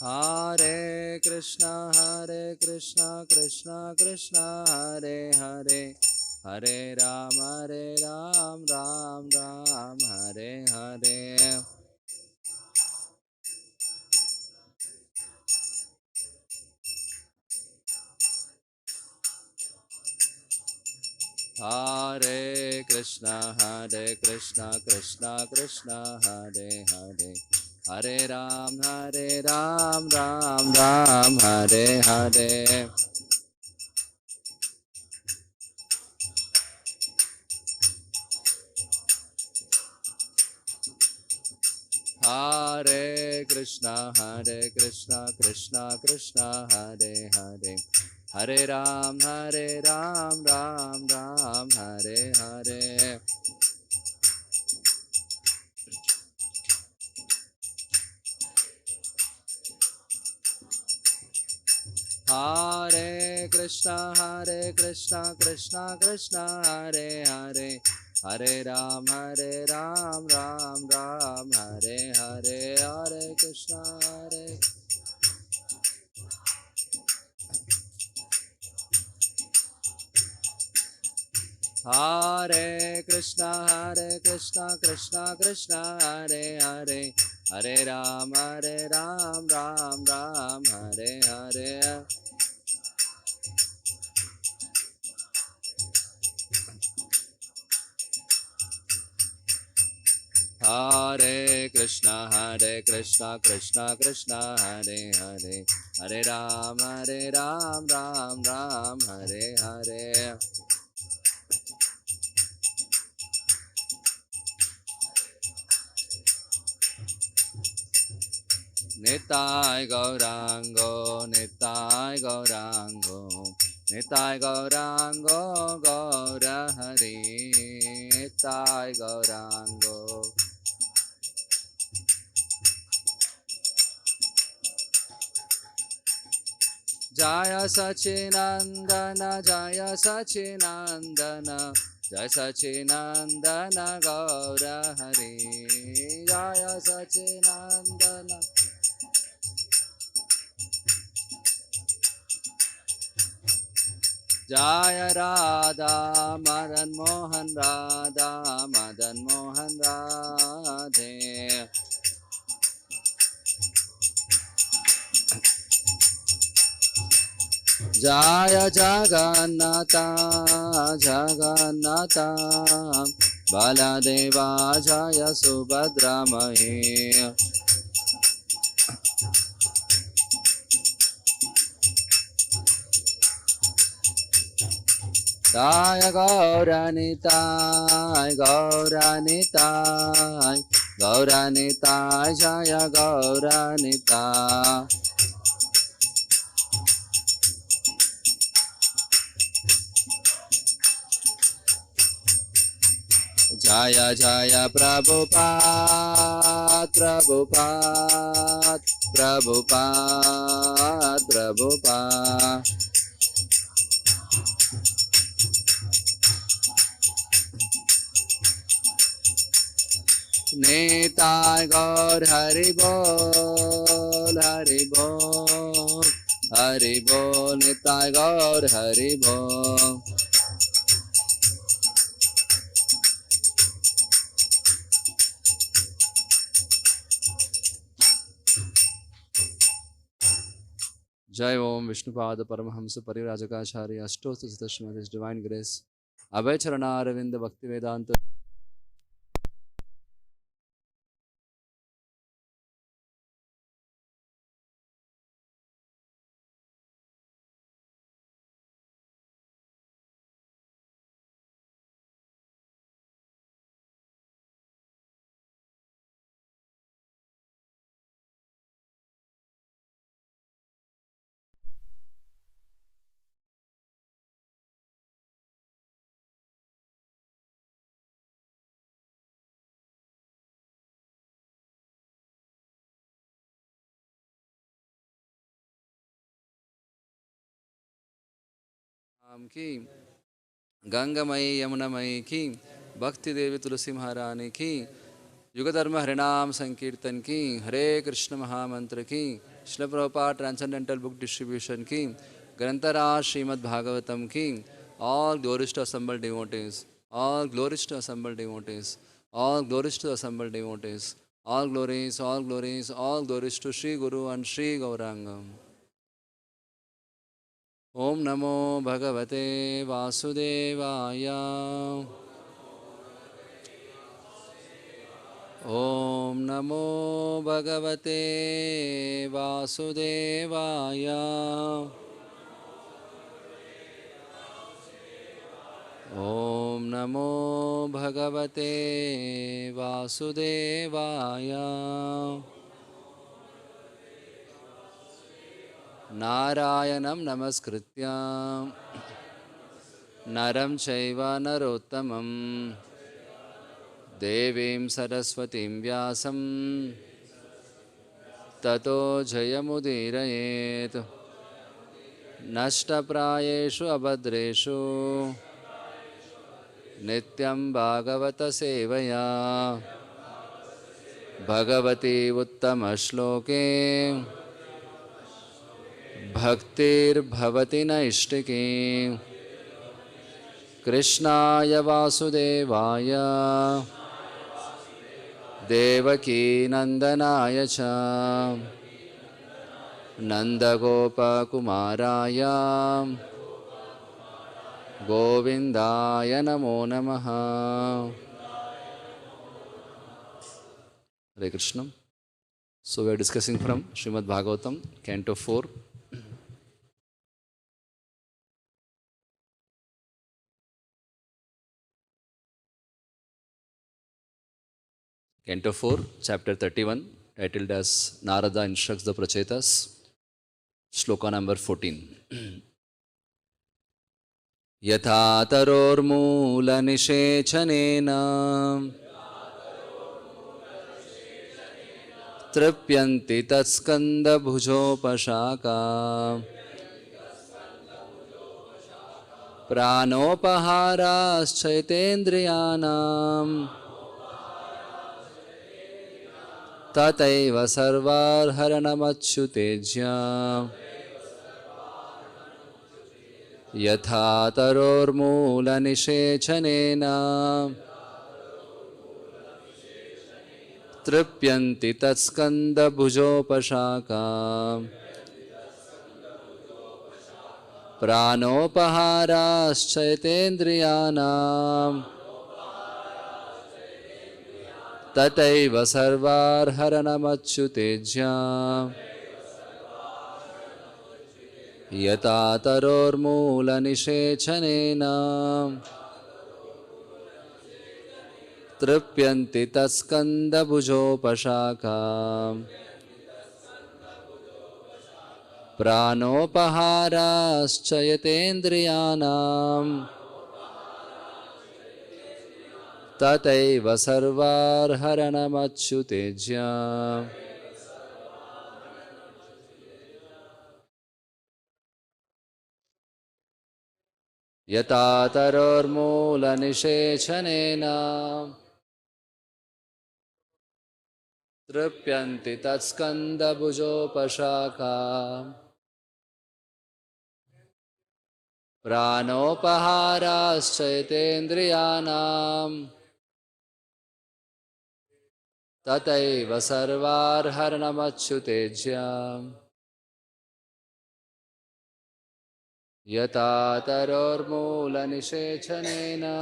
Hare Krishna Krishna Krishna Hare Hare, Hare Ram Ram Ram Hare Hare. Hare Krishna Krishna Krishna Hare Hare, Hare Ram Ram Ram Hare Hare. Hare Krishna Krishna Krishna Hare Hare, Hare Ram Ram Ram Hare Hare. Hare Krishna Krishna Krishna Hare Hare, Hare Ram Ram Ram Hare Hare. Hare Krishna Hare Krishna Krishna Hare Hare, Hare Ram Ram Ram Hare Hare. Hare Krishna Krishna Hare Hare, Hare Ram Ram Ram Hare Hare. Nitai Gaurango, Nitai Gaurango, Nitai Gaurango, Gaura Hari, Nitai Gaurango. Jaya Sachinandana, Jaya Sachinandana, Jaya Sachinandana, Gaura Hari, Jaya Sachinandana. Jaya Radha Madan Mohan Radha Madan Mohan Radhe. Jaya Jagannatha Jagannatha Baladeva Jaya Subhadra Mahi. Jaya Gauranitai Gauranitai Gauranitai Jaya Gauranitai. Jaya Jaya Prabhupada Prabhupada Prabhupada Prabhupada. Nitai Gaur Hari Bol Hari Bol Hari Bol Nitai Gaur Hari Bol. Jai Om Vishnupada Paramahamsa Parivrajakaacharya Ashtosta Srimad, His Divine Grace Abhay Charana Aravinda Bhakti Vedanta. की गंगामयी यमुनामयी की भक्ति देवी तुलसी महारानी की युगधर्म हरिनाम संकीर्तन की हरे कृष्ण महामंत्र की Srila Prabhupada Transcendental Book Distribution ki, Grantara Srimad Bhagavatam ki, all glories to assembled devotees, all glories to assembled devotees, all glories to assembled devotees, all glories, all glories, all glories to Sri Guru and Sri Gauranga. Om Namo Bhagavate Vasudevaya. Om Namo Bhagavate Vasudevaya. Om Namo Bhagavate Vasudevaya. Narayanam Namaskritya Naram Chaiva Narottamam Devim Saraswatim Vyasam Tato Jayamudirayet Nashtaprayeshu Abhadreshu Nityam Bhagavata Sevaya Bhagavati Uttama Shloke Bhaktir Bhavati Naishtiki Krishnaya Vasudevaya Devaki Nandanaya Cha Nandagopa Kumaraya Govindaya Namo Namaha. Hare Krishna. So we are discussing from Srimad Bhagavatam, Canto 4. Canto 4, Chapter 31, titled as Narada Instructs the Prachetas, Shloka number 14. Yatha tarormula nishechanena Tripyanti tatskanda bhujopashaka Pranopaharaschaitendriyanam Tataiva sarvarharanamachyutejya Yatha tarormula nishechanena Tripyanti tatskanda bhujopashaka Pranopaharaschaitendriyanam Tataiva sarvarharanamachyutejya Yata tarormula nishechanena Tripyanti tatskanda bhujopashaka Pranopaharaschaitendriyanam Tataiva sarvarharanamachyutejya Yata tarormula nishechanena Tripyanti tatskanda bhujopashaka Pranopaharaschaitendriyanam Tataiva sarvarharanamachyutejya Yata tarormula nishechanena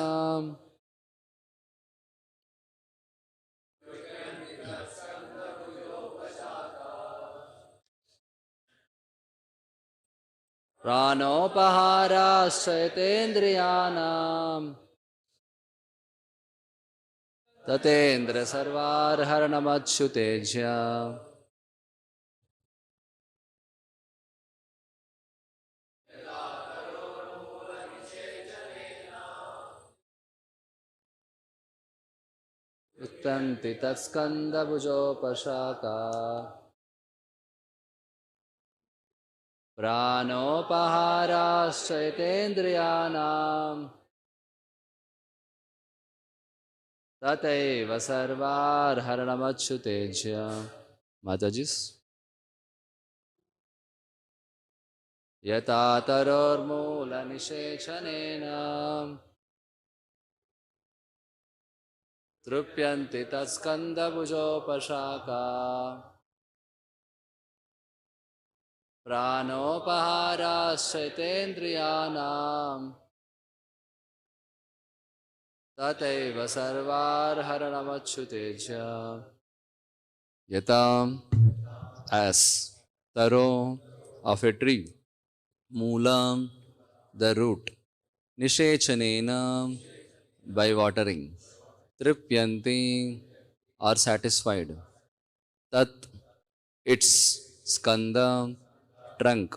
Pranopaharaschaitendriyanam Tatendra sarvarharanamachyutejya Uttanti tatskanda bhujopashaka Pranopaharaschaitendriyanam Tataiva sarvarharanamachyutejya. Matajis. यथा तरोर्मूलनिषेचनेन तृप्यन्ति तत्स्कन्दभुजोपशाखा प्राणोपहाराश्चैतेन्द्रियाणां तथैव सर्वार्हरणमच्युतेज्य यथा as taro of a tree, moolam the root, nishechanena by watering, tripyanti are satisfied, tat its skanda trunk,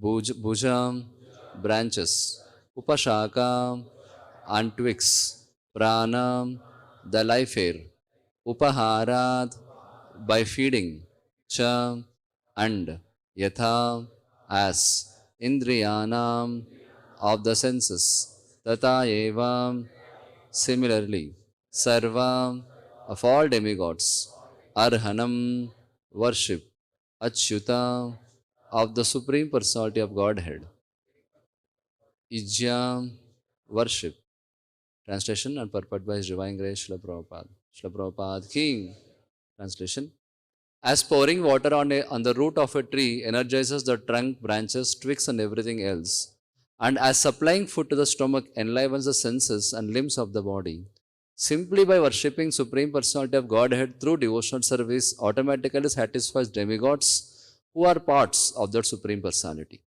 bhuja branches, upashaka and twigs, prana the life air, upaharat by feeding, cha and yatha as indriyanam of the senses, tata eva similarly, sarva of all demigods, arhanam worship, achyuta of the Supreme Personality of Godhead, ijya worship. Translation and purport by His Divine Grace Srila Prabhupada. Srila Prabhupada King. Translation. As pouring water on the root of a tree energizes the trunk, branches, twigs, and everything else, and as supplying food to the stomach enlivens the senses and limbs of the body, simply by worshipping Supreme Personality of Godhead through devotional service automatically satisfies demigods who are parts of that Supreme Personality.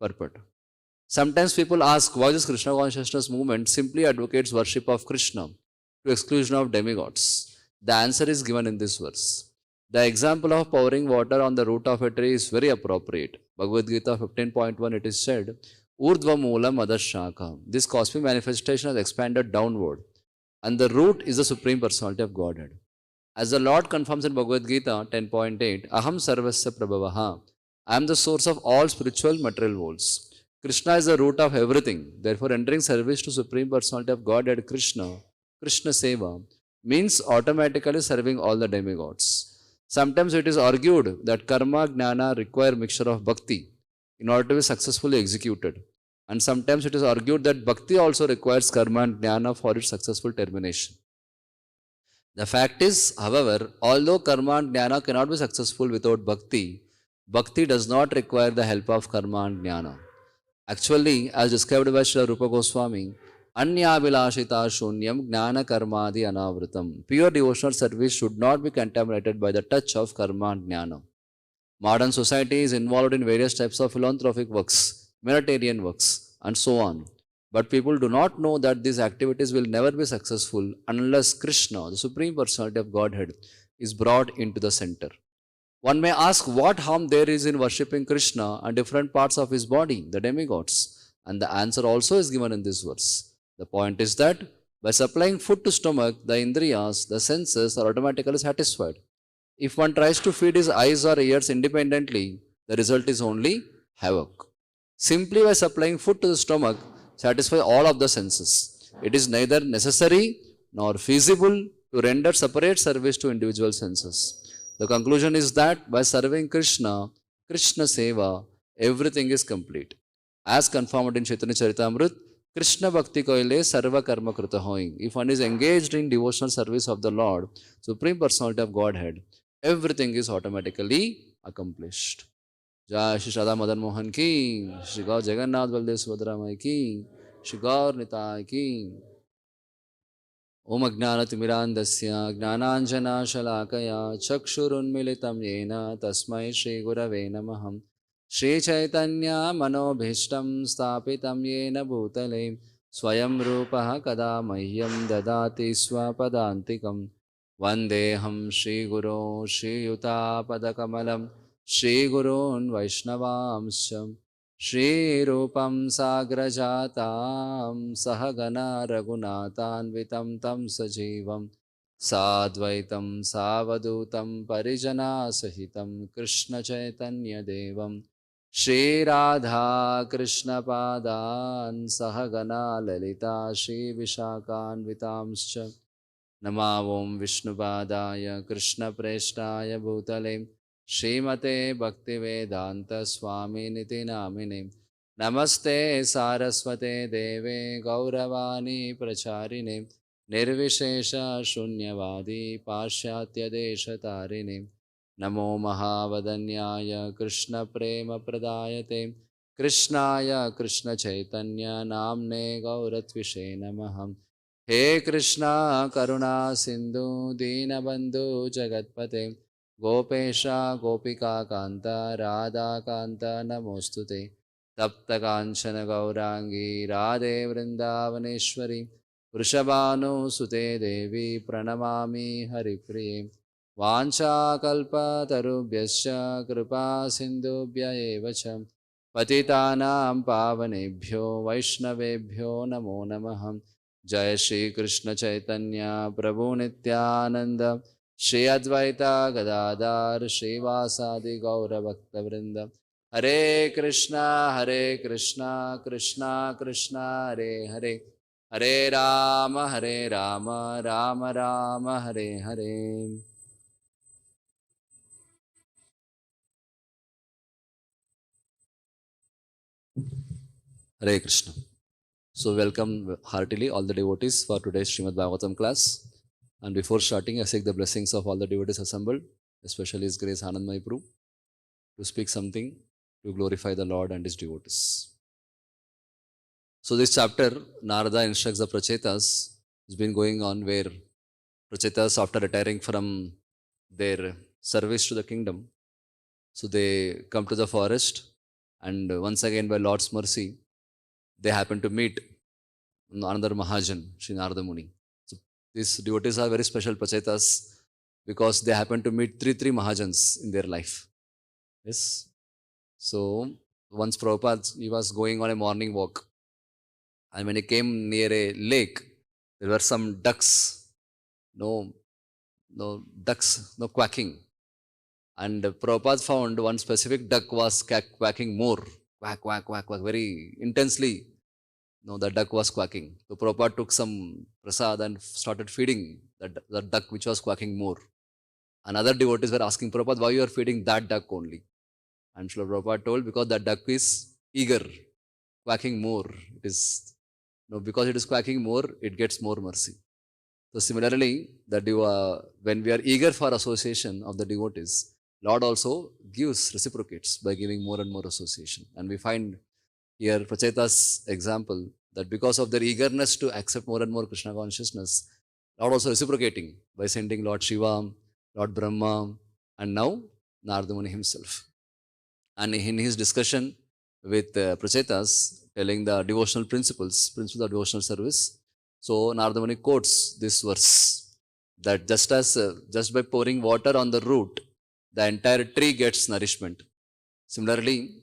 Purport. Sometimes people ask why this Krishna consciousness movement simply advocates worship of Krishna to exclusion of demigods. The answer is given in this verse. The example of pouring water on the root of a tree is very appropriate. Bhagavad Gita 15.1 it is said, Urdhva Moolam Adashaka. This cosmic manifestation has expanded downward, and the root is the Supreme Personality of Godhead. As the Lord confirms in Bhagavad Gita 10.8, Aham Sarvasya Prabhavaha. I am the source of all spiritual material worlds. Krishna is the root of everything. Therefore, entering service to Supreme Personality of Godhead Krishna, Krishna Seva, means automatically serving all the demigods. Sometimes it is argued that karma, jnana require mixture of bhakti in order to be successfully executed. And sometimes it is argued that bhakti also requires karma and jnana for its successful termination. The fact is, however, although karma and jnana cannot be successful without bhakti, bhakti does not require the help of karma and jnana. Actually, as described by Srila Rupa Goswami, Anyavilashita Shunyam Jnana Karmadi Anavritam. Pure devotional service should not be contaminated by the touch of karma and jnana. Modern society is involved in various types of philanthropic works, humanitarian works, and so on. But people do not know that these activities will never be successful unless Krishna, the Supreme Personality of Godhead, is brought into the center. One may ask what harm there is in worshipping Krishna and different parts of his body, the demigods. And the answer also is given in this verse. The point is that by supplying food to stomach, the indriyas, the senses are automatically satisfied. If one tries to feed his eyes or ears independently, the result is only havoc. Simply by supplying food to the stomach, satisfy all of the senses. It is neither necessary nor feasible to render separate service to individual senses. The conclusion is that by serving Krishna, Krishna Seva, everything is complete. As confirmed in Chaitanya Charitamrita, Krishna Bhakti Koile Sarva Karma Krita Hoing. If one is engaged in devotional service of the Lord, Supreme Personality of Godhead, everything is automatically accomplished. Jai Shri Radha Madan Mohan ki, Shri Gaur Jagannath Baldev Subhadra Mai ki, Shri Gaur Nitai ki. Om Ajnanatimirandasya Jnananjana Shalakaya Chakshurunmilitam Yena Tasmai Shri Gurave Namaham Shri Chaitanya Manobhishtam Stapitam Yena Bhutale Swayam Rupaha Kada Mahyam Dadati Swapadantikam Vandeham Shri Guru Shri Yuta Padakamalam Shri Gurun Vaishnavamsam Shri Rupam Sagrajatam Sahagana Raghunathanvitam Tam Sajivam Sadvaitam Savadutam Parijana Sahitam Krishna Chaitanya Devam Shri Radha Krishna Padan Sahagana Lalita Shri Vishakhanvitamscha Namavom Vishnupadaya Krishna Preshtaya Bhutale Srimate Bhaktivedanta Swami Niti Namine. Namaste Saraswate Deve Gauravani Pracharine. Nirvishesha Shunyavadi Pashyatya Deshatarine. Namo Mahavadanyaya Krishna Prema Pradayate. Krishnaya Krishna Chaitanya Namne Gauratvishe Namaham. He Krishna Karuna Sindhu Dinabandhu Jagatpate. Gopesha Gopika Kanta Radha Kanta Namostute. Tapta Kanchana Gaurangi Radhe Vrindavaneshwari. Vrishabhanu Sute Devi Pranamami Haripriye. Vancha kalpa tarubhyascha kripa sindhubhya eva cha. Patitanam pavanebhyo vaishnavebhyo namo namah. Jai Shri Krishna Chaitanya Prabhu Nityananda Shri Advaita Gadadhar Srivasadi Gaura Bhakta Vrinda. Hare Krishna Krishna Krishna Hare Hare. Hare Rama Rama Rama Hare Hare. Hare Krishna. So welcome heartily all the devotees for today's Srimad Bhagavatam class. And before starting, I seek the blessings of all the devotees assembled, especially His Grace Anandmai Prabhu, to speak something to glorify the Lord and His devotees. So this chapter, Narada instructs the Prachetas, has been going on where Prachetas, after retiring from their service to the kingdom, so they come to the forest, and once again by Lord's mercy, they happen to meet another Mahajan, Sri Narada Muni. So these devotees are very special Prachetas because they happen to meet three Mahajans in their life. Yes. So once Prabhupada, he was going on a morning walk, and when he came near a lake, there were some ducks, no ducks, no quacking. And Prabhupada found one specific duck was quacking more, quack, quack, quack, quack, very intensely. No, the duck was quacking. So Prabhupada took some prasad and started feeding the duck which was quacking more. And other devotees were asking Prabhupada, why you are feeding that duck only? And Srila Prabhupada told, because that duck is eager, quacking more. It is, no, because it is quacking more, it gets more mercy. So similarly, when we are eager for association of the devotees, Lord also gives, reciprocates by giving more and more association. And we find here Pracheta's example that because of their eagerness to accept more and more Krishna consciousness, Lord also reciprocating by sending Lord Shiva, Lord Brahma, and now Narada Muni himself. And in his discussion with Prachetas, telling the devotional principles of devotional service, so Narada Muni quotes this verse that just by pouring water on the root, the entire tree gets nourishment. Similarly,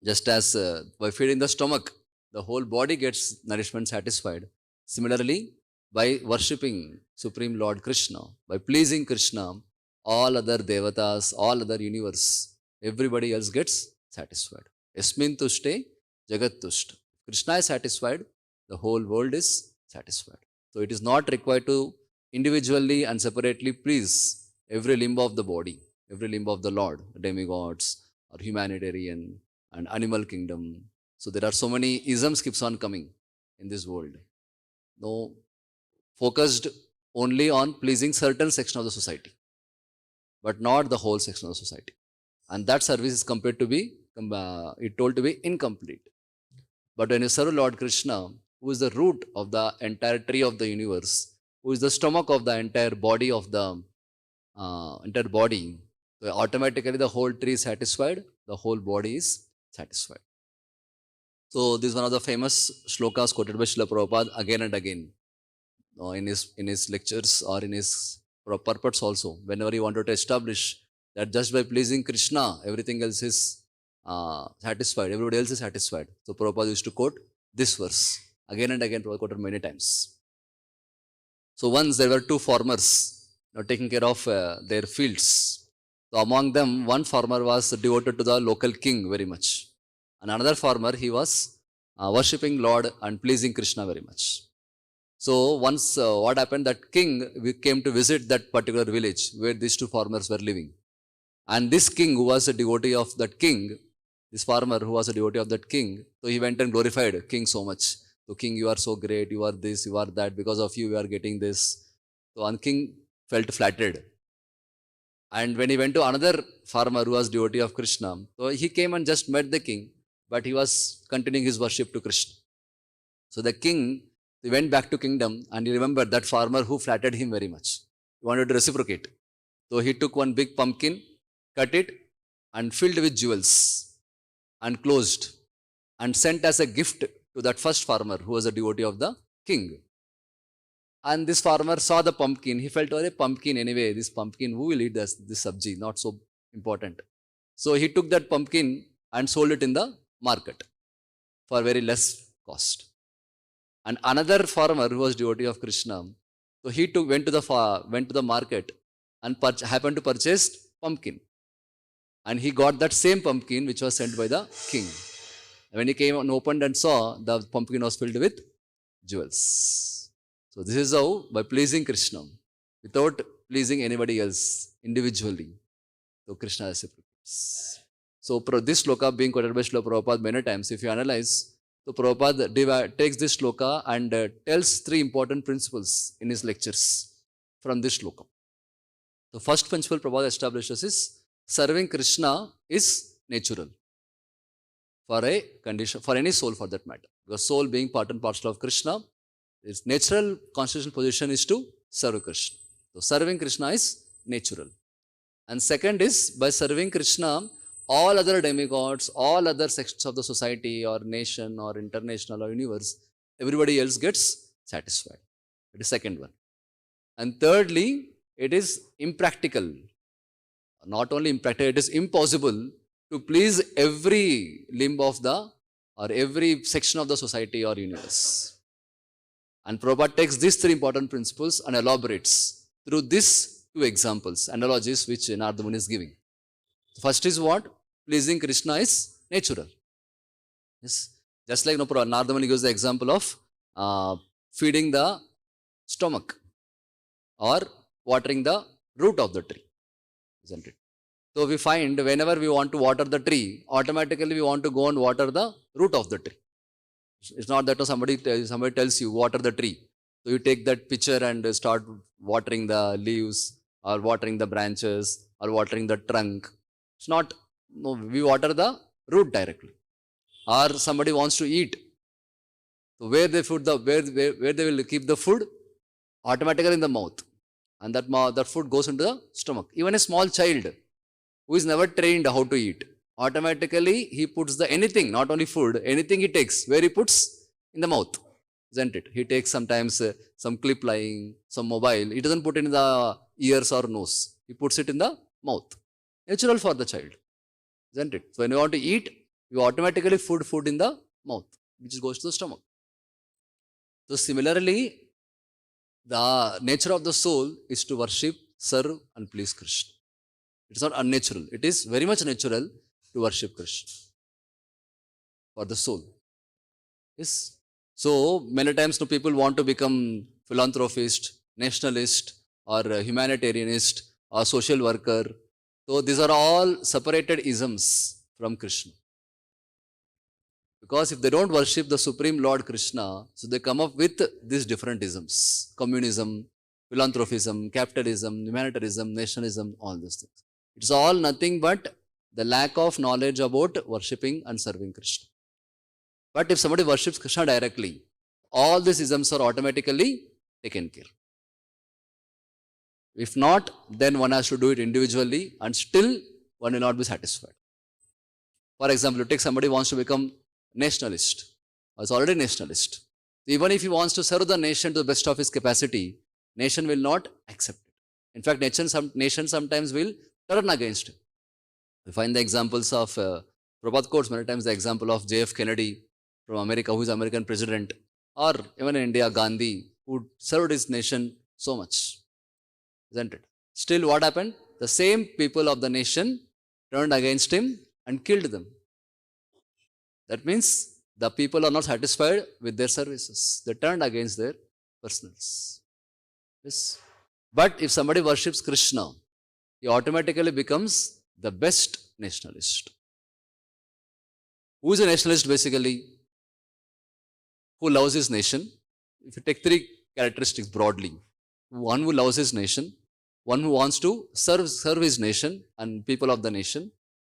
just as by feeding the stomach, the whole body gets nourishment satisfied. Similarly, by worshipping Supreme Lord Krishna, by pleasing Krishna, all other devatas, all other universe, everybody else gets satisfied. Yasmin tushte jagat tushta. Krishna is satisfied, the whole world is satisfied. So it is not required to individually and separately please every limb of the body, every limb of the Lord, demigods or humanitarian and animal kingdom. So there are so many isms keeps on coming in this world. No, focused only on pleasing certain section of the society, but not the whole section of the society. And that service is compared to be, told to be incomplete. But when you serve Lord Krishna, who is the root of the entire tree of the universe, who is the stomach of the entire body so automatically the whole tree is satisfied, the whole body is satisfied. So this is one of the famous shlokas quoted by Srila Prabhupada again and again in his lectures or in his purports also. Whenever he wanted to establish that just by pleasing Krishna, everything else is satisfied, everybody else is satisfied. So Prabhupada used to quote this verse again and again, Prabhupada quoted many times. So once there were two farmers taking care of their fields. So among them, one farmer was devoted to the local king very much. And another farmer, he was worshipping Lord and pleasing Krishna very much. So once what happened, that king came to visit that particular village where these two farmers were living. And this king who was a devotee of that king, this farmer who was a devotee of that king, so he went and glorified king so much. So king, you are so great, you are this, you are that, because of you we are getting this. So and king felt flattered. And when he went to another farmer who was devotee of Krishna, so he came and just met the king, but he was continuing his worship to Krishna. So the king, he went back to kingdom and he remembered that farmer who flattered him very much. He wanted to reciprocate. So he took one big pumpkin, cut it and filled with jewels and closed and sent as a gift to that first farmer who was a devotee of the king. And this farmer saw the pumpkin. He felt, oh, pumpkin anyway, this pumpkin, who will eat this sabji? Not so important. So he took that pumpkin and sold it in the market for very less cost. And another farmer who was devotee of Krishna, so he went to the market and happened to purchase pumpkin. And he got that same pumpkin which was sent by the king. When he came and opened and saw, the pumpkin was filled with jewels. So this is how, by pleasing Krishna, without pleasing anybody else, individually, so Krishna reciprocates. So this shloka being quoted by Srila Prabhupada many times, if you analyze, so Prabhupada takes this shloka and tells three important principles in his lectures from this shloka. The first principle Prabhupada establishes is, serving Krishna is natural for a condition, for any soul for that matter. Because soul being part and parcel of Krishna, its natural constitutional position is to serve Krishna. So serving Krishna is natural. And second is, by serving Krishna, all other demigods, all other sections of the society or nation or international or universe, everybody else gets satisfied. It is second one. And thirdly, it is impractical. Not only impractical, it is impossible to please every limb of the, or every section of the society or universe. And Prabhupada takes these three important principles and elaborates through these two examples, analogies which Narada Muni is giving. First is what? Pleasing Krishna is natural. Yes. Just like Narada Muni gives the example of feeding the stomach or watering the root of the tree, isn't it? So we find whenever we want to water the tree, automatically we want to go and water the root of the tree. It's not that somebody tells you water the tree. So you take that pitcher and start watering the leaves or watering the branches or watering the trunk. It's not, no, we water the root directly. Or somebody wants to eat. So where they will keep the food? Automatically in the mouth. And that food goes into the stomach. Even a small child who is never trained how to eat, automatically he puts the anything, not only food, anything he takes, where he puts? In the mouth, isn't it? He takes sometimes some clip lying, some mobile, he doesn't put it in the ears or nose, he puts it in the mouth. Natural for the child, isn't it? So when you want to eat, you automatically put food in the mouth, which goes to the stomach. So similarly, the nature of the soul is to worship, serve and please Krishna. It's not unnatural. It is very much natural to worship Krishna for the soul. Yes. So many times people want to become philanthropist, nationalist or humanitarianist or social worker. So these are all separated isms from Krishna. Because if they don't worship the Supreme Lord Krishna, so they come up with these different isms. Communism, philanthropism, capitalism, humanitarianism, nationalism, all these things. It's all nothing but the lack of knowledge about worshipping and serving Krishna. But if somebody worships Krishna directly, all these isms are automatically taken care. If not, then one has to do it individually and still one will not be satisfied. For example, you take somebody who wants to become nationalist, or is already nationalist. Even if he wants to serve the nation to the best of his capacity, nation will not accept it. In fact, nation sometimes will turn against him. We find the examples of, Prabhupada quotes many times the example of J.F. Kennedy from America, who is American president, or even in India, Gandhi, who served his nation so much, isn't it? Still what happened? The same people of the nation turned against him and killed them. That means the people are not satisfied with their services. They turned against their personals. Yes. But if somebody worships Krishna, he automatically becomes the best nationalist. Who is a nationalist basically? Who loves his nation? If you take three characteristics broadly, one who loves his nation, one who wants to serve his nation and people of the nation,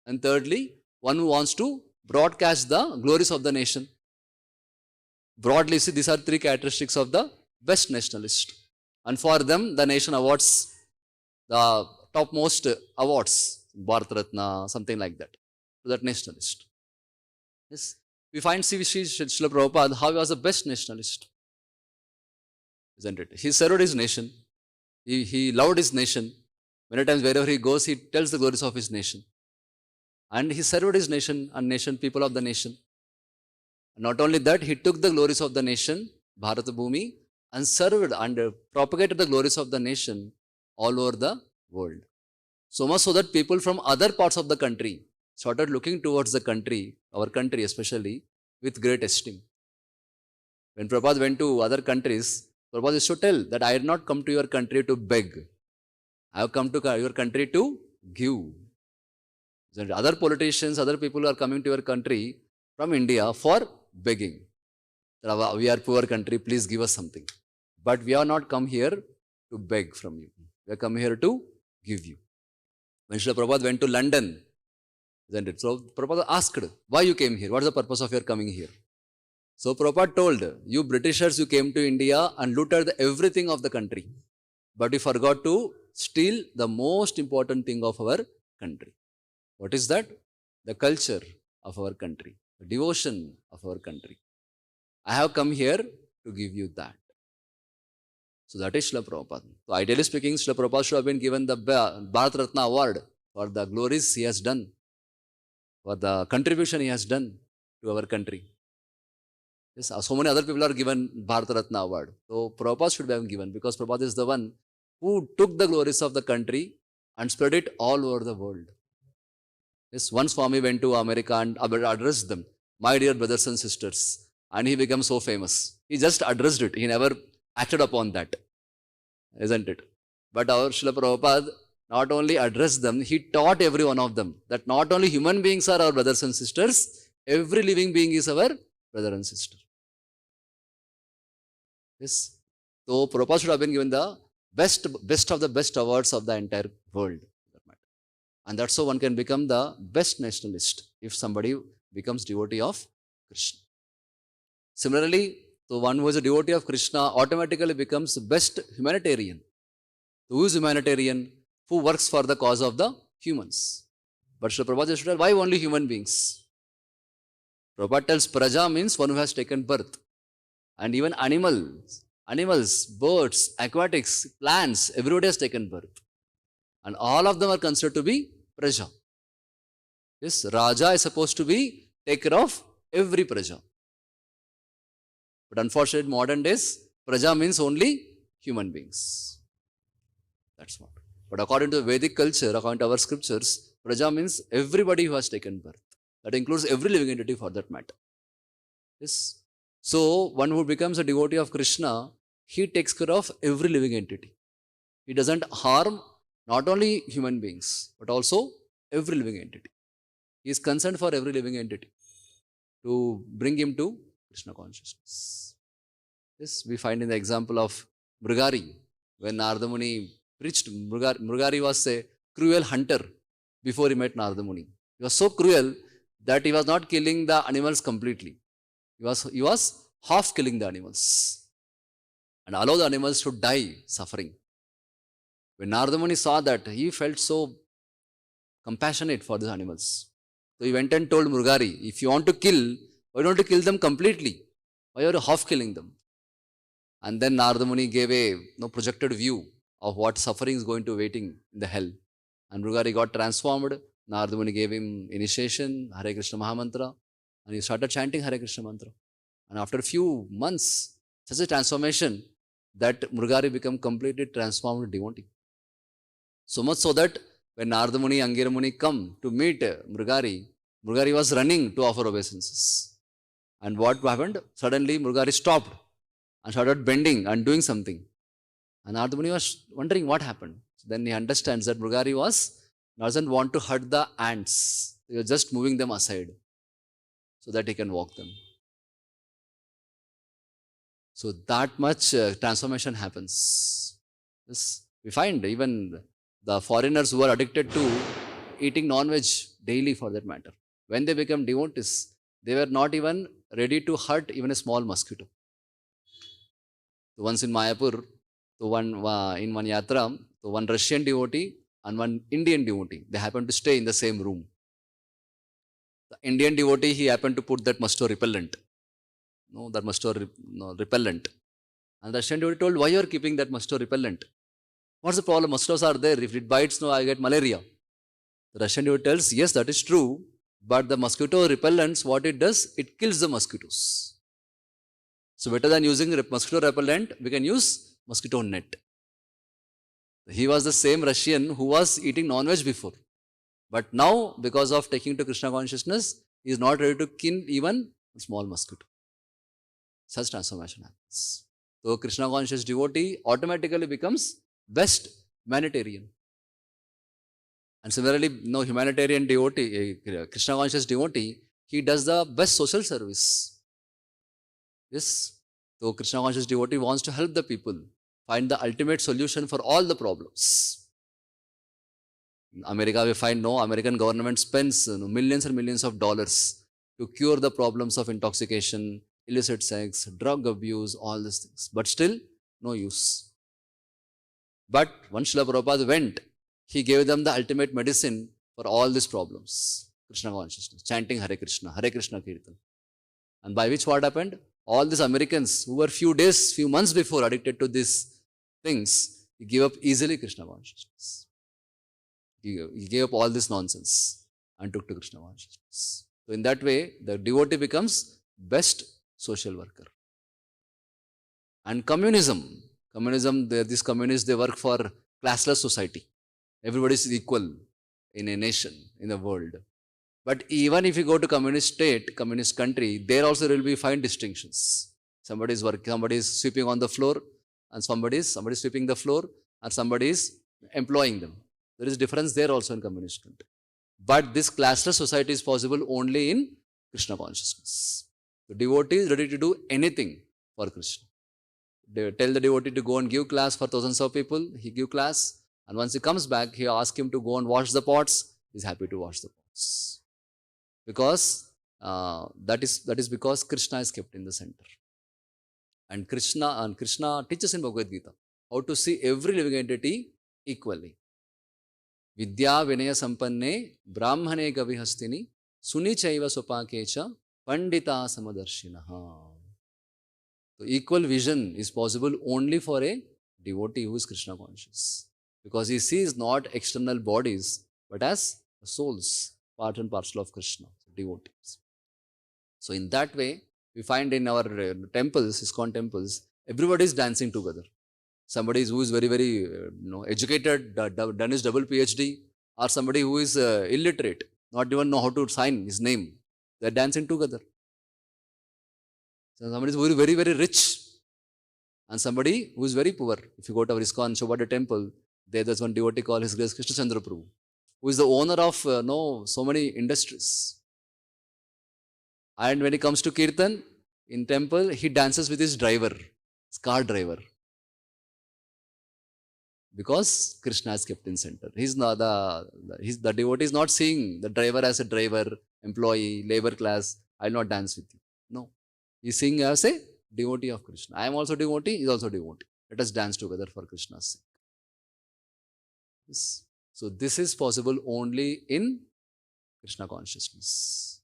and thirdly, one who wants to broadcast the glories of the nation. Broadly, see, these are three characteristics of the best nationalist. And for them, the nation awards the topmost awards, Bharat Ratna, something like that, to that nationalist. Yes. We find Srila Prabhupada, how he was the best nationalist. Isn't it? He served his nation. He loved his nation. Many times wherever he goes, he tells the glories of his nation. And he served his nation and people of the nation. Not only that, he took the glories of the nation, Bharat Bhumi, and served and propagated the glories of the nation all over the world. So much so that people from other parts of the country started looking towards the country, our country especially, with great esteem. When Prabhupada went to other countries, Prabhupada used to tell that I had not come to your country to beg. I have come to your country to give. Other politicians, other people who are coming to your country from India for begging. We are poor country, please give us something. But we have not come here to beg from you. We have come here to give you. When Srila Prabhupada went to London, isn't it? So Prabhupada asked, why you came here? What is the purpose of your coming here? So Prabhupada told, you Britishers, you came to India and looted everything of the country. But you forgot to steal the most important thing of our country. What is that? The culture of our country, the devotion of our country. I have come here to give you that. So that is Srila Prabhupada. So ideally speaking, Srila Prabhupada should have been given the Bharat Ratna award for the glories he has done, for the contribution he has done to our country. Yes, so many other people are given Bharat Ratna award. So Prabhupada should have been given because Prabhupada is the one who took the glories of the country and spread it all over the world. Yes, one Swami went to America and addressed them, my dear brothers and sisters, and he became so famous. He just addressed it. He never acted upon that, isn't it? But our Srila Prabhupada not only addressed them, he taught every one of them that not only human beings are our brothers and sisters, every living being is our brother and sister. Yes. So Prabhupada should have been given the best of the best awards of the entire world. And that's how one can become the best nationalist if somebody becomes devotee of Krishna. Similarly, so one who is a devotee of Krishna automatically becomes best humanitarian. So who is humanitarian? Who works for the cause of the humans. But Srila Prabhupada should tell, why only human beings? Prabhupada tells Praja means one who has taken birth. And even animals, birds, aquatics, plants, everybody has taken birth. And all of them are considered to be Praja. Yes, Raja is supposed to be take care of every Praja. But unfortunately, modern days, Praja means only human beings. That's what. But according to the Vedic culture, according to our scriptures, Praja means everybody who has taken birth. That includes every living entity for that matter. Yes. So, one who becomes a devotee of Krishna, he takes care of every living entity. He doesn't harm not only human beings, but also every living entity. He is concerned for every living entity to bring him to Krishna consciousness. This we find in the example of Mrigari. When Narada Muni preached, Mrigari was a cruel hunter before he met Narada Muni. He was so cruel that he was not killing the animals completely. He was half killing the animals and allow the animals to die suffering. When Narada Muni saw that, he felt so compassionate for these animals. So he went and told Mrigari, if you want to kill, why don't you kill them completely? Why are you half killing them? And then Narada Muni gave a projected view of what suffering is going to waiting in the hell. And Mrigari got transformed. Narada Muni gave him initiation, Hare Krishna Mahamantra, and he started chanting Hare Krishna mantra. And after a few months, such a transformation that Mrigari became completely transformed devotee. So much so that when Narada Muni, Angira Muni come to meet Mrigari, Mrigari was running to offer obeisances. And what happened? Suddenly Mrigari stopped and started bending and doing something. And Narada Muni was wondering what happened. So then he understands that Mrigari was doesn't want to hurt the ants. You're just moving them aside so that he can walk them. So that much transformation happens. Yes. We find even the foreigners who are addicted to eating non-veg daily for that matter, when they become devotees, they were not even ready to hurt even a small mosquito. So once in Mayapur, so in one yatra, so one Russian devotee and one Indian devotee, they happened to stay in the same room. The Indian devotee, he happened to put that mosquito repellent. No, that mosquito repellent. And the Russian devotee told, why you are keeping that mosquito repellent? What's the problem? Mosquitoes are there. If it bites, no, I get malaria. The Russian devotee tells, yes, that is true. But the mosquito repellents, what it does, it kills the mosquitoes. So better than using mosquito repellent, we can use mosquito net. He was the same Russian who was eating non-veg before. But now, because of taking to Krishna consciousness, he is not ready to kill even a small mosquito. Such transformation happens. So Krishna conscious devotee automatically becomes best humanitarian. And similarly, humanitarian devotee, Krishna conscious devotee, he does the best social service. Yes. So Krishna conscious devotee wants to help the people find the ultimate solution for all the problems. In America, we find American government spends millions and millions of dollars to cure the problems of intoxication, illicit sex, drug abuse, all these things. But still, no use. But once Srila Prabhupada went, he gave them the ultimate medicine for all these problems. Krishna consciousness, chanting Hare Krishna Kirtan. And by which what happened? All these Americans who were few days, few months before addicted to these things, he gave up easily Krishna consciousness. He gave up all this nonsense and took to Krishna consciousness. So in that way, the devotee becomes best social worker. And communism, these communists, they work for classless society. Everybody is equal in a nation, in the world. But even if you go to communist state, communist country, there also will be fine distinctions. Somebody is sweeping on the floor, and somebody is sweeping the floor, and somebody is employing them. There is difference there also in communist country. But this classless society is possible only in Krishna consciousness. The devotee is ready to do anything for Krishna. They tell the devotee to go and give class for thousands of people. He give class, and once he comes back, he asks him to go and wash the pots. He is happy to wash the pots. Because that is because Krishna is kept in the center. And Krishna teaches in Bhagavad Gita how to see every living entity equally. Vidya Vinaya Sampanne Brahmane Gavihastini Suni Chaiva Sopakecha Pandita Samadarshinaha. So equal vision is possible only for a devotee who is Krishna conscious. Because he sees not external bodies, but as souls, part and parcel of Krishna, devotees. So in that way, we find in our temples, Iskcon temples, everybody is dancing together. Somebody who is very, very educated, done his double PhD, or somebody who is illiterate, not even know how to sign his name. They are dancing together. So somebody is very, very, very rich, and somebody who is very poor. If you go to our Iskcon Shobhada temple, there's one devotee called His Grace Krishna Chandra Prabhu, who is the owner of so many industries. And when it comes to Kirtan, in temple, he dances with his driver, his car driver. Because Krishna is kept in center. The devotee is not seeing the driver as a driver, employee, labor class. I will not dance with you. No. He is seeing as a devotee of Krishna. I am also devotee, he is also devotee. Let us dance together for Krishna's sake. Yes. So this is possible only in Krishna consciousness,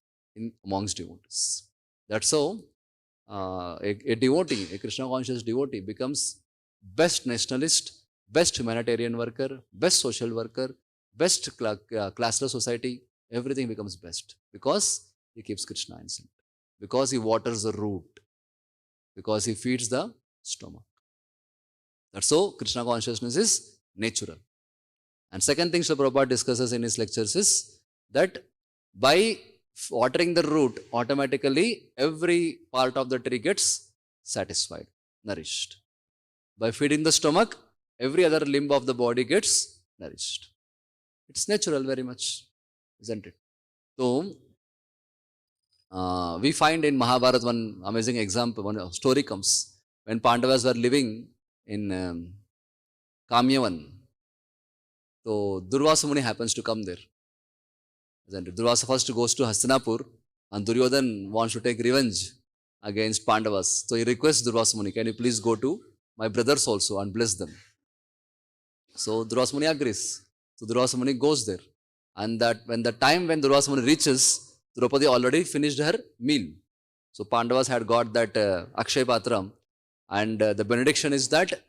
amongst devotees. That's how a devotee, a Krishna conscious devotee becomes best nationalist, best humanitarian worker, best social worker, best classless society. Everything becomes best because he keeps Krishna in center, because he waters the root, because he feeds the stomach. That's how Krishna consciousness is natural. And second thing Srila Prabhupada discusses in his lectures is that by watering the root, automatically every part of the tree gets satisfied, nourished. By feeding the stomach, every other limb of the body gets nourished. It's natural very much, isn't it? So, we find in Mahabharata one amazing example, one story comes when Pandavas were living in Kamyavan. So, Durvasa Muni happens to come there. Isn't it? Durvasa first goes to Hastinapur and Duryodhan wants to take revenge against Pandavas. So, he requests Durvasa Muni, can you please go to my brothers also and bless them? So, Durvasa Muni agrees. So, Durvasa Muni goes there. And that when the time when Durvasa Muni reaches, Draupadi already finished her meal. So Pandavas had got that Akshay Patra, and the benediction is that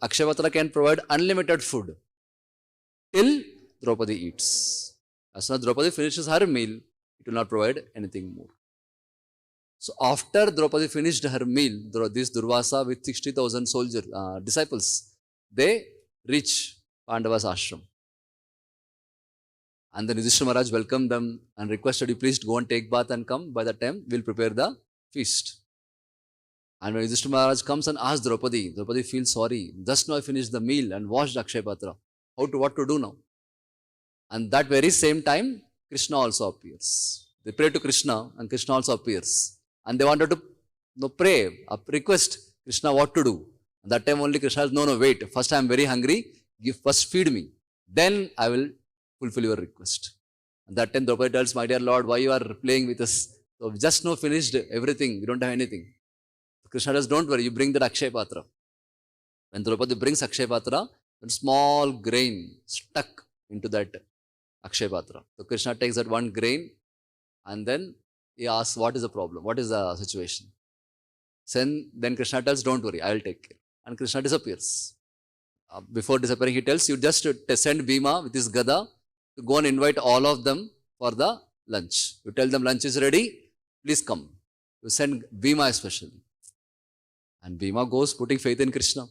Akshay Patra can provide unlimited food till Draupadi eats. As soon as Draupadi finishes her meal, it will not provide anything more. So after Draupadi finished her meal, this Durvasa with 60,000 soldiers, disciples, they reach Pandavas ashram. And then Yudhishthira Maharaj welcomed them and requested you please go and take bath and come. By that time, we'll prepare the feast. And when Yudhishthira Maharaj comes and asks Draupadi, Draupadi feels sorry. Just now I finished the meal and washed Akshay Patra. What to do now? And that very same time, Krishna also appears. They pray to Krishna and Krishna also appears. And they wanted to pray, request Krishna what to do. And that time only Krishna says, no, wait. First I am very hungry. First feed me. Then I will fulfill your request. And that time Draupadi tells, my dear Lord, why you are playing with us? So just now finished everything. We don't have anything. Krishna says, don't worry, you bring that Akshay Patra. When Draupadi brings Akshay Patra, a small grain stuck into that Akshay Patra. So Krishna takes that one grain and then he asks, what is the problem? What is the situation? Then Krishna tells, don't worry, I will take care. And Krishna disappears. Before disappearing, he tells, you just send Bhima with his Gada to go and invite all of them for the lunch. You tell them lunch is ready, please come. You send Bhima especially. And Bhima goes putting faith in Krishna.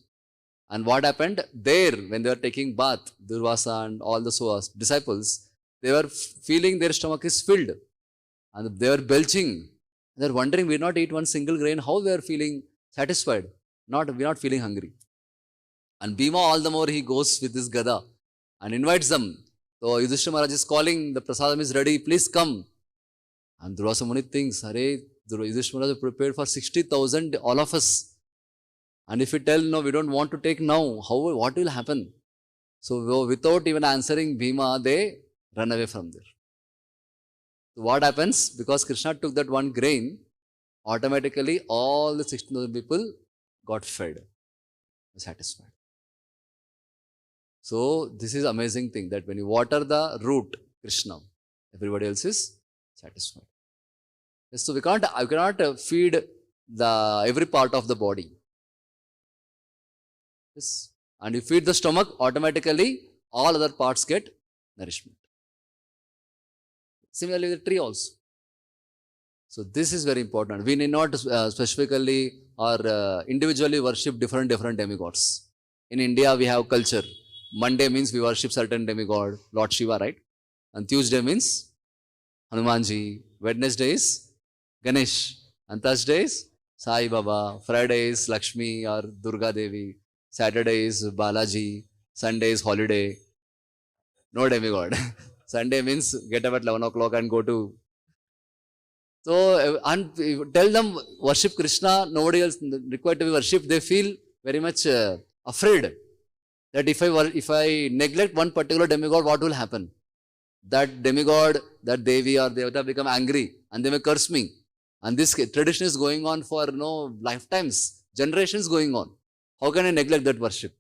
And what happened? There, when they were taking bath, Durvasa and all the disciples, they were feeling their stomach is filled. And they were belching. They were wondering, we not eat one single grain, how we are feeling satisfied? We are not feeling hungry. And Bhima all the more, he goes with his Gada and invites them. So Yudhishthira Maharaj is calling, the prasadam is ready, please come. And Durvasa Muni thinks, Hare, Yudhishthira Maharaj prepared for 60,000, all of us. And if we tell, no, we don't want to take now, what will happen? So without even answering Bhima, they run away from there. So what happens? Because Krishna took that one grain, automatically all the 60,000 people got fed, satisfied. So this is amazing thing that when you water the root, Krishna, everybody else is satisfied. So we cannot feed every part of the body. Yes. And you feed the stomach, automatically all other parts get nourishment. Similarly with the tree also. So this is very important. We need not specifically or individually worship different demigods. In India we have culture. Monday means we worship certain demigod, Lord Shiva, right? And Tuesday means Hanumanji. Wednesday is Ganesh. And Thursday is Sai Baba. Friday is Lakshmi or Durga Devi. Saturday is Balaji. Sunday is holiday. No demigod. Sunday means get up at 11 o'clock and go to. So, and tell them worship Krishna, nobody else required to be worshipped. They feel very much afraid that if I neglect one particular demigod, what will happen? That demigod, that Devi or Devata become angry and they may curse me. And this tradition is going on for lifetimes, generations going on. How can I neglect that worship?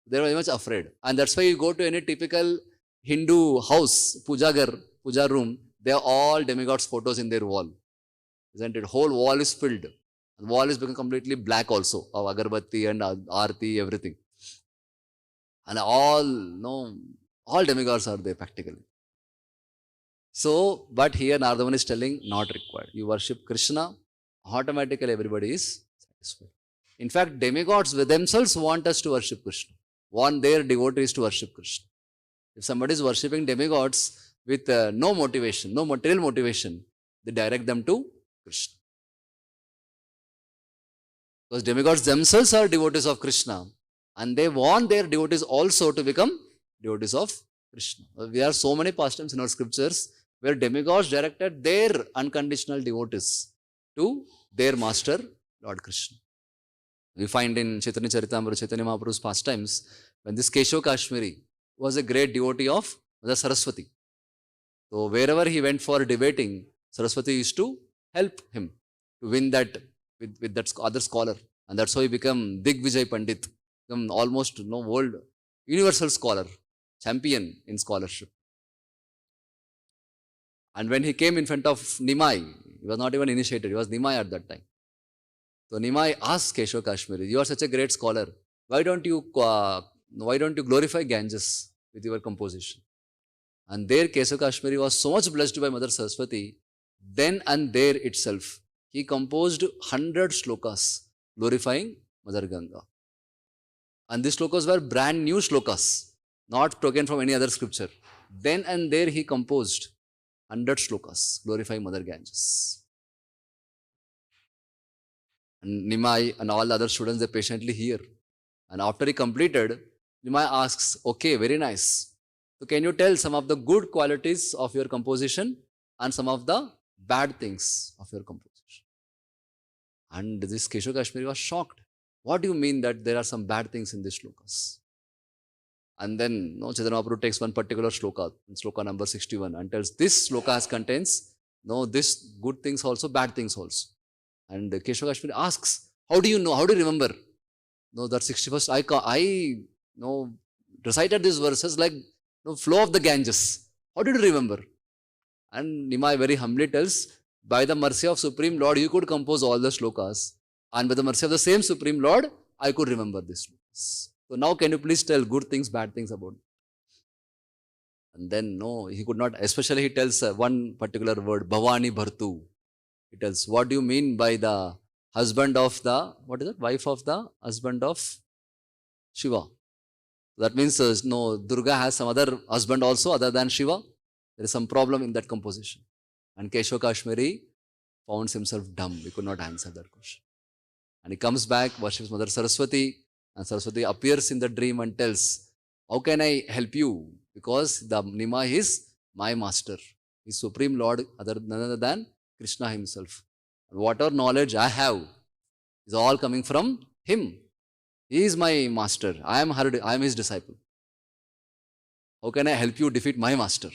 They are very much afraid. And that's why you go to any typical Hindu house, puja room, they have all demigods' photos in their wall. Isn't it? Whole wall is filled. The wall is become completely black also, of agarbatti and aarti, everything. And all demigods are there practically. So, but here Nardavan is telling, not required. You worship Krishna, automatically everybody is satisfied. In fact, demigods themselves want us to worship Krishna, want their devotees to worship Krishna. If somebody is worshipping demigods with no motivation, no material motivation, they direct them to Krishna. Because demigods themselves are devotees of Krishna and they want their devotees also to become devotees of Krishna. There are so many pastimes in our scriptures where demigods directed their unconditional devotees to their master, Lord Krishna. We find in Chaitanya Charitamrita, Chaitanya Mahaprabhu's pastimes, when this Keshav Kashmiri was a great devotee of Mother Saraswati. So wherever he went for debating, Saraswati used to help him to win that with that other scholar. And that's how he became Digvijay Pandit, become almost world universal scholar, champion in scholarship. And when he came in front of Nimai, he was not even initiated, he was Nimai at that time. So Nimai asked Keshav Kashmiri, you are such a great scholar, why don't you glorify Ganges with your composition? And there Keshav Kashmiri was so much blessed by Mother Saraswati, then and there itself, he composed 100 shlokas glorifying Mother Ganga. And these shlokas were brand new shlokas, not taken from any other scripture. Then and there he composed 100 shlokas glorifying Mother Ganges. And Nimai and all the other students, they patiently hear. And after he completed, Nimai asks, okay, very nice. So can you tell some of the good qualities of your composition and some of the bad things of your composition? And this Keshav Kashmiri was shocked. What do you mean that there are some bad things in these shlokas? And then Chaitanya Mahaprabhu takes one particular shloka, shloka number 61, and tells this shloka contains this good things also, bad things also. And Keshav Kashmiri asks, how do you know? How do you remember? That 61st, I recited these verses like flow of the Ganges. How did you remember? And Nimai very humbly tells, by the mercy of Supreme Lord, you could compose all the shlokas. And by the mercy of the same Supreme Lord, I could remember these shlokas. So now can you please tell good things, bad things about it? And then he could not, especially he tells one particular word, Bhavani Bhartu. He tells, what do you mean by the husband of the, wife of the husband of Shiva? That means Durga has some other husband also other than Shiva. There is some problem in that composition. And Keshav Kashmiri found himself dumb. He could not answer that question. And he comes back, worships Mother Saraswati, and Saraswati appears in the dream and tells, how can I help you? Because the Nimai is my master. He is Supreme Lord, none other than Krishna himself. And whatever knowledge I have is all coming from him. He is my master. I am his disciple. How can I help you defeat my master?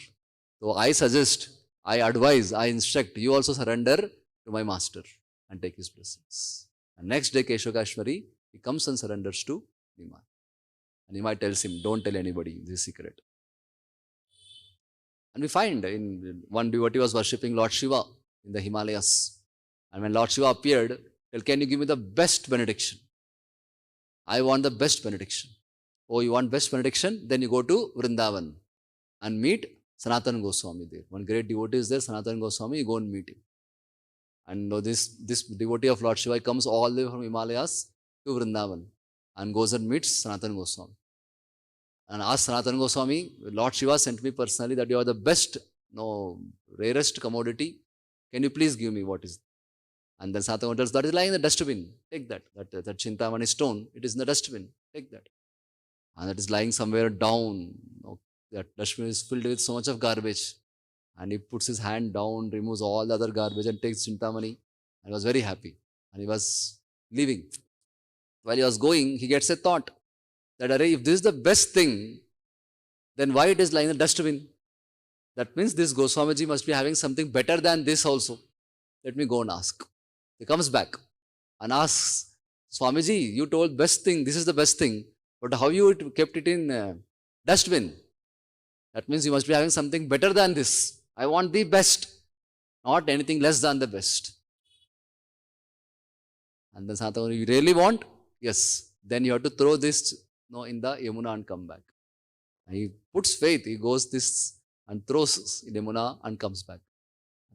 So I suggest, I advise, I instruct, you also surrender to my master and take his blessings. And next day, Keshav Kashmiri, he comes and surrenders to Nimai. And Nimai tells him, don't tell anybody this secret. And we find in one devotee was worshipping Lord Shiva in the Himalayas. And when Lord Shiva appeared, tell, can you give me the best benediction? I want the best benediction. Oh, you want best benediction? Then you go to Vrindavan and meet Sanatana Goswami there. One great devotee is there, Sanatana Goswami, you go and meet him. And this devotee of Lord Shiva comes all the way from Himalayas to Vrindavan and goes and meets Sanatana Goswami. And asks Sanatana Goswami, Lord Shiva sent me personally that you are the best, rarest commodity. Can you please give me what is? And then Sanatana tells, that is lying in the dustbin. Take that. That Chintamani stone, it is in the dustbin. Take that. And that is lying somewhere down. That dustbin is filled with so much of garbage. And he puts his hand down, removes all the other garbage and takes Chintamani. And was very happy. And he was leaving. While he was going, he gets a thought that, if this is the best thing, then why it is lying in the dustbin? That means this Goswamiji must be having something better than this also. Let me go and ask. He comes back and asks, Swamiji, you told best thing, this is the best thing, but how you kept it in dustbin? That means you must be having something better than this. I want the best, not anything less than the best. And then Sanatana, you really want? Yes. Then you have to throw this in the Yamuna and come back. And he puts faith, he goes this and throws in Yamuna and comes back.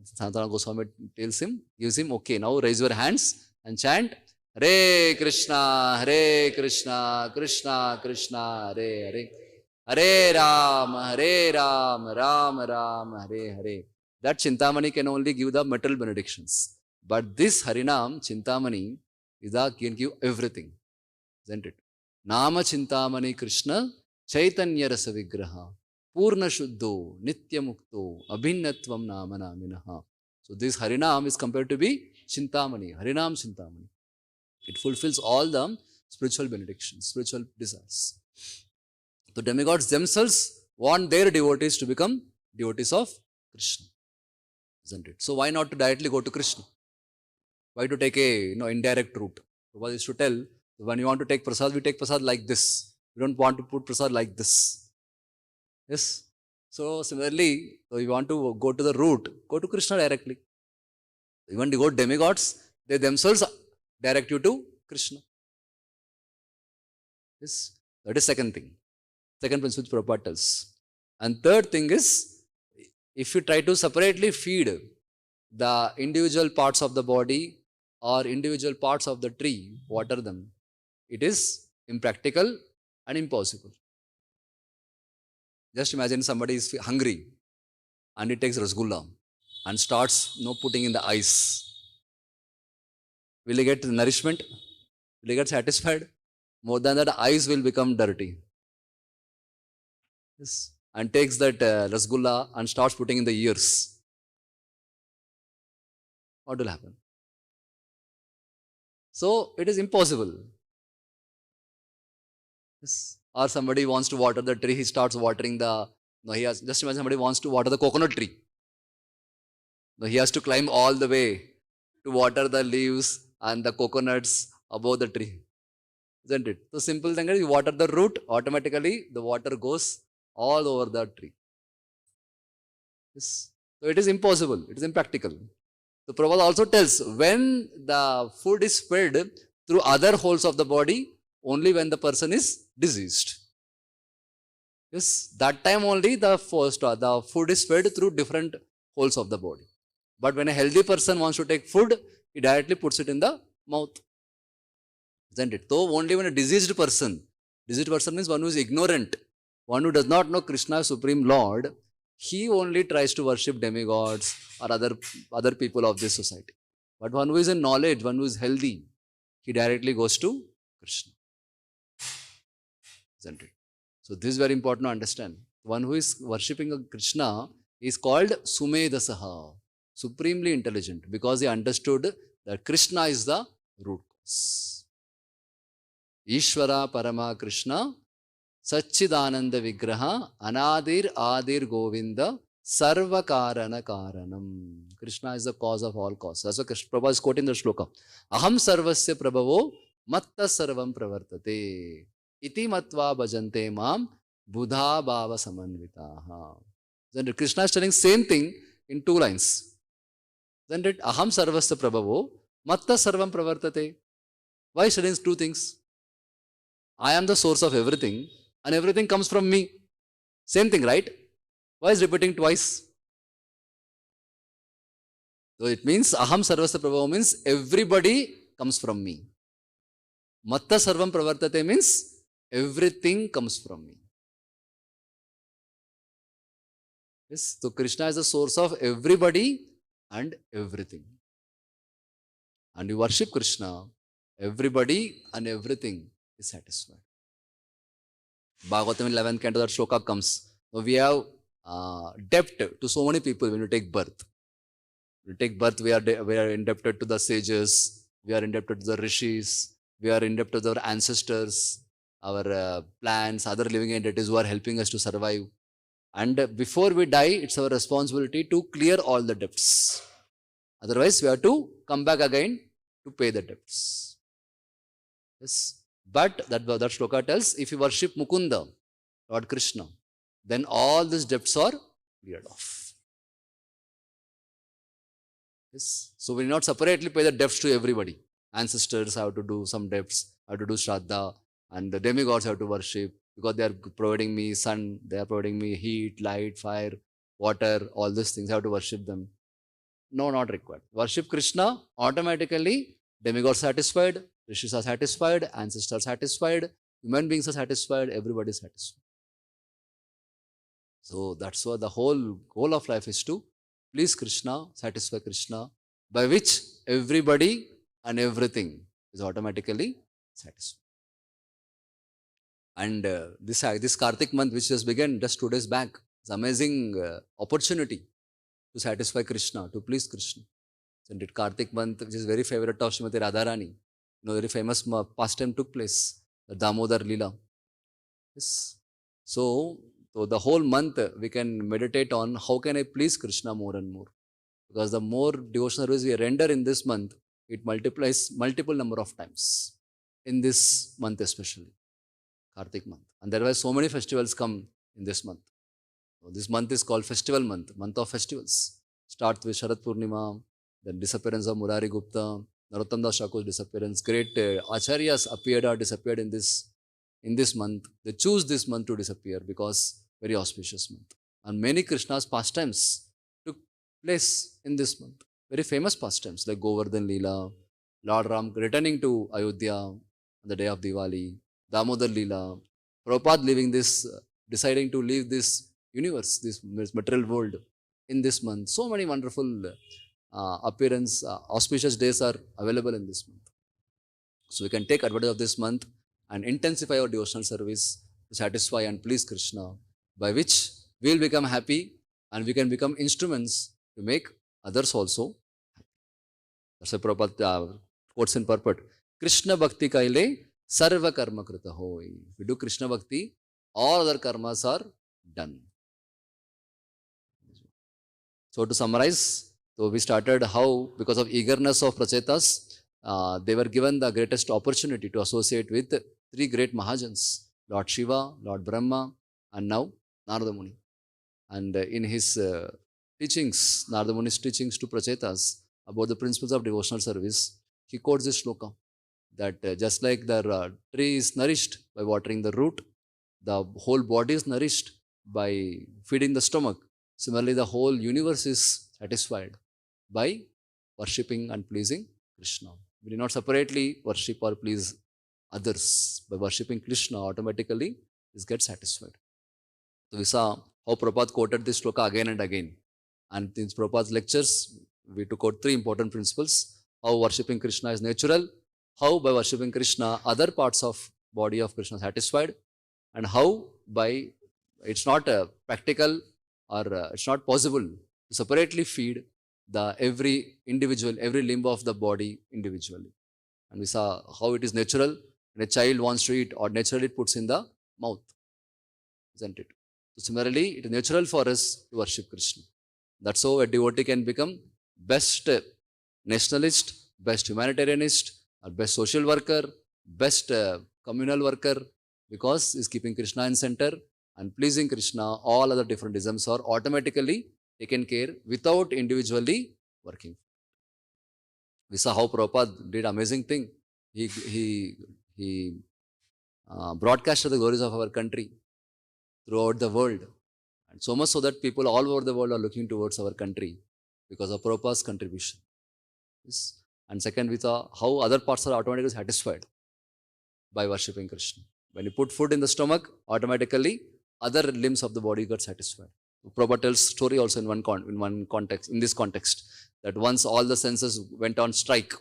Sanatana Goswami tells him, gives him, okay, now raise your hands and chant, Hare Krishna, Hare Krishna, Krishna Krishna, Hare Hare, Hare Ram, Ram Ram, Hare Hare. That Chintamani can only give the material benedictions. But this Harinam, Chintamani, can give everything. Isn't it? Nama Chintamani Krishna, Chaitanya Rasa Vigraha, Purna Shuddho, Nitya Mukto, Abhinnatvam Nama Naminaha. So this Harinam is compared to be Chintamani, Harinam Chintamani. It fulfills all the spiritual benedictions, spiritual desires. The demigods themselves want their devotees to become devotees of Krishna, isn't it? So why not to directly go to Krishna? Why to take a indirect route? Prabhupada used to tell, when you want to take prasad, we take prasad like this. We don't want to put prasad like this. Yes. So similarly, so you want to go to the route, go to Krishna directly. Even the demigods, they themselves direct you to Krishna. Yes. That is second thing. Second principle Prabhupada tells. And third thing is, if you try to separately feed the individual parts of the body or individual parts of the tree, water them, it is impractical and impossible. Just imagine somebody is hungry and he takes rasgulla and starts putting in the ice. Will he get nourishment? Will he get satisfied? More than that, ice will become dirty. Yes. And takes that rasgulla and starts putting in the ears. What will happen? So it is impossible. Yes. Or somebody wants to water the tree, he starts watering the. Just imagine somebody wants to water the coconut tree. Now he has to climb all the way to water the leaves and the coconuts above the tree. Isn't it? So simple thing is, you water the root, automatically the water goes all over the tree. Yes. So it is impossible, it is impractical. So Prabhupada also tells, when the food is fed through other holes of the body, only when the person is diseased. Yes, that time only the food is fed through different holes of the body. But when a healthy person wants to take food, he directly puts it in the mouth. Isn't it? So only when a diseased person means one who is ignorant, one who does not know Krishna, Supreme Lord, he only tries to worship demigods or other people of this society. But one who is in knowledge, one who is healthy, he directly goes to Krishna. Isn't it? So this is very important to understand. One who is worshipping a Krishna is called Sumedasaha, supremely intelligent, because he understood that Krishna is the root cause. Ishvara Parama Krishna Satchidananda Vigraha Anadir Adir Govinda Sarva Karana Karanam. Krishna is the cause of all causes. That's what Prabhupada is quoting the shloka. Aham Sarvasya Prabhavo Matta Sarvam Pravartate Iti Matva Bhajante Mam Buddha Bhava Samanvitaha. Then Krishna is telling same thing in two lines. Then it Aham Sarvasya Prabhavo Matta Sarvam Pravartate. Why is telling two things? I am the source of everything and everything comes from me. Same thing, right? Why is repeating twice? So it means Aham Sarvasya Prabhava means everybody comes from me. Matta Sarvam Pravartate means everything comes from me. Yes, so Krishna is the source of everybody and everything. And you worship Krishna, everybody and everything is satisfied. Bhagavatam 11th canto, that shloka comes. So we have debt to so many people when you take birth. When you take birth, we are indebted to the sages, we are indebted to the rishis, we are indebted to our ancestors, our plants, other living entities who are helping us to survive. And before we die, it's our responsibility to clear all the debts. Otherwise, we have to come back again to pay the debts. Yes. But that shloka tells, if you worship Mukunda, Lord Krishna, then all these debts are cleared off. Yes. So we will not separately pay the debts to everybody. Ancestors have to do some debts, have to do Shraddha, and the demigods have to worship because they are providing me sun, they are providing me heat, light, fire, water, all these things. I have to worship them. No, not required. Worship Krishna, automatically demigods satisfied, rishis are satisfied, ancestors satisfied, human beings are satisfied, everybody is satisfied. So that's what the whole goal of life is, to please Krishna, satisfy Krishna, by which everybody and everything is automatically satisfied. And this Karthik month, which just began just 2 days back, it's amazing opportunity to satisfy Krishna, to please Krishna. And it Karthik month, which is very favorite of Srimati Radharani. Very famous pastime took place, the Damodar Leela. Yes. So the whole month we can meditate on how can I please Krishna more and more. Because the more devotional service we render in this month, it multiplies multiple number of times in this month especially, Karthik month. And there were so many festivals come in this month. So this month is called festival month of festivals. Start with Sharad Purnima, then disappearance of Murari Gupta, Narottam Das Thakur's disappearance. Great acharyas appeared or disappeared in this month. They choose this month to disappear because very auspicious month. And many Krishna's pastimes took place in this month. Very famous pastimes like Govardhan Leela, Lord Ram returning to Ayodhya on the day of Diwali, Damodar Leela, Prabhupada leaving this, deciding to leave this universe, this material world in this month. So many wonderful auspicious days are available in this month. So we can take advantage of this month and intensify our devotional service to satisfy and please Krishna, by which we will become happy and we can become instruments to make others also happy. That's why Prabhupada quotes in purport, Krishna Bhakti Kaile Sarva Karma Krita Hoi. If we do Krishna Bhakti, all other karmas are done. So to summarize, so we started how, because of eagerness of Prachetas, they were given the greatest opportunity to associate with 3 great Mahajans, Lord Shiva, Lord Brahma, and now Narada Muni. And in his teachings, Narada Muni's teachings to Prachetas about the principles of devotional service, he quotes this shloka that just like the tree is nourished by watering the root, the whole body is nourished by feeding the stomach. Similarly, the whole universe is satisfied by worshipping and pleasing Krishna. We do not separately worship or please others. By worshipping Krishna, automatically this gets satisfied. So we saw how Prabhupada quoted this shloka again and again. And in Prabhupada's lectures, we took out 3 important principles. How worshipping Krishna is natural, how by worshipping Krishna, other parts of body of Krishna are satisfied, and how by it's not practical or it's not possible to separately feed the every individual, every limb of the body individually. And we saw how it is natural when a child wants to eat, or naturally it puts in the mouth, isn't it? So similarly, it is natural for us to worship Krishna. That's how a devotee can become best nationalist, best humanitarianist, or best social worker, best communal worker, because he is keeping Krishna in center and pleasing Krishna. All other different isms are automatically taken care without individually working. We saw how Prabhupada did amazing thing. He broadcasted the glories of our country throughout the world. And so much so that people all over the world are looking towards our country because of Prabhupada's contribution. Yes. And second, we saw how other parts are automatically satisfied by worshipping Krishna. When you put food in the stomach, automatically other limbs of the body got satisfied. Prabhupada tells story also in one context, in this context, that once all the senses went on strike,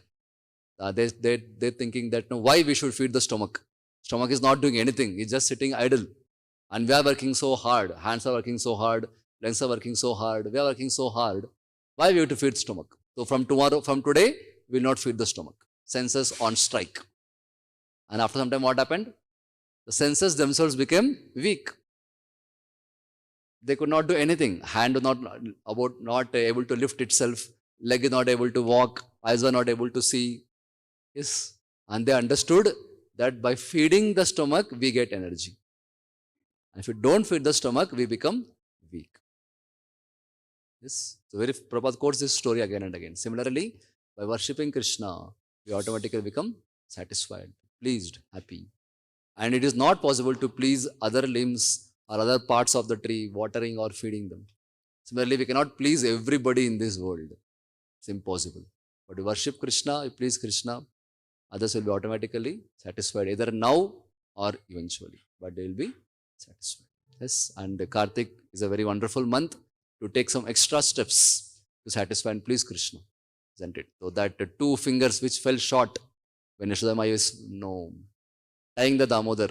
they're thinking that no, why we should feed the stomach? Stomach is not doing anything; it's just sitting idle. And we are working so hard. Hands are working so hard. Legs are working so hard. We are working so hard. Why we have to feed stomach? So from today, we will not feed the stomach. Senses on strike. And after some time, what happened? The senses themselves became weak. They could not do anything. Hand was not able to lift itself. Leg is not able to walk. Eyes were not able to see. Yes. And they understood that by feeding the stomach, we get energy. And if we don't feed the stomach, we become weak. Yes. So Prabhupada quotes this story again and again. Similarly, by worshipping Krishna, we automatically become satisfied, pleased, happy. And it is not possible to please other limbs or other parts of the tree, watering or feeding them. Similarly, we cannot please everybody in this world. It's impossible. But to worship Krishna, you please Krishna, others will be automatically satisfied, either now or eventually. But they will be satisfied. Yes, and Karthik is a very wonderful month to take some extra steps to satisfy and please Krishna, isn't it? So that 2 fingers which fell short when Yashoda Maya is tying the Damodar,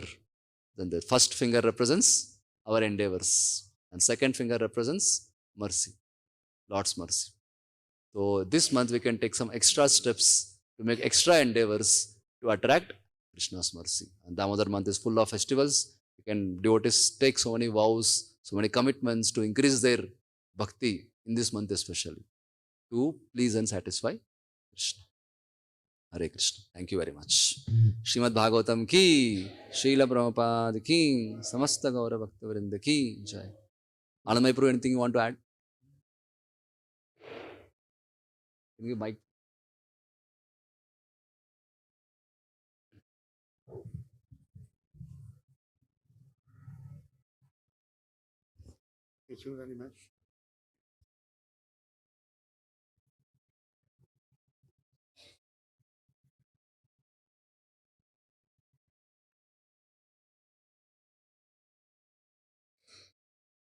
Then the first finger represents our endeavors, and second finger represents mercy, Lord's mercy. So this month we can take some extra steps to make extra endeavors to attract Krishna's mercy. And Damodar month is full of festivals. You can devotees take so many vows, so many commitments to increase their bhakti in this month especially to please and satisfy Krishna. Hare Krishna. Thank you very much. Srimad Bhagavatam ki, Srila Prabhupada ki, Samasta Gaura Bhakta Vrinda ki, Jai. Anandmai Prabhu, anything you want to add? Can you give mic? Thank you very much.